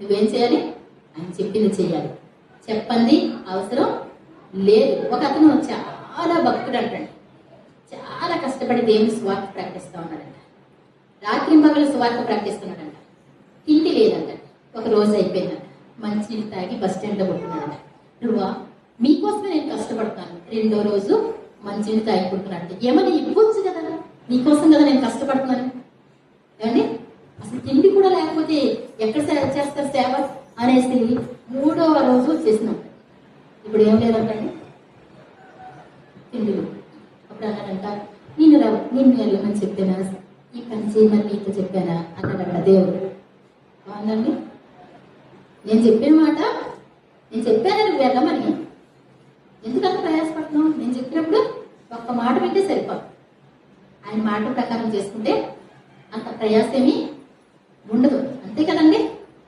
నువ్వేం చేయాలి? ఆయన చెప్పింది చేయాలి. చెప్పండి అవసరం లేదు. ఒక అతను చాలా భక్తుడు అంటండి, చాలా కష్టపడి దేవుని సువార్త ప్రకటిస్తూ ఉన్నాడంట. రాత్రి పగలు సువార్త ప్రకటిస్తున్నాడంట. తిండి లేదంట. ఒక రోజు అయిపోయిందంట. మంచినీళ్ళు తాగి బస్ స్టాండ్లో కొట్టుకున్నాడంట. నువ్వా మీకోసమే నేను కష్టపడతాను. రెండో రోజు మంచినీళ్ళు తాగికుంటున్నాడంట. ఏమని ఇవ్వచ్చు కదా, నీకోసం కదా నేను కష్టపడుతున్నాను. ఏమండి, అసలు తిండి కూడా లేకపోతే ఎక్కడ చేస్తారు సేవ అనేసి 3వ రోజు చేసినాం. ఇప్పుడు ఏం లేదంటండి, తిండి. అప్పుడు అన్నాడంట, నిన్ను వెళ్ళమని చెప్పానా, ఈ పని చేయమని నీతో చెప్పానా అన్నాడంట దేవుడు. బాగుందండి, నేను చెప్పిన మాట నేను చెప్పాను, నువ్వు వెళ్ళమని. ఎందుకంత ప్రయాసపడుతున్నావు? నేను చెప్పినప్పుడు ఒక్క మాట వింటే సరిపోదు. ఆయన మాట ప్రకారం చేసుకుంటే అంత ప్రయాసమేమీ ఉండదు. అంతే కదండి.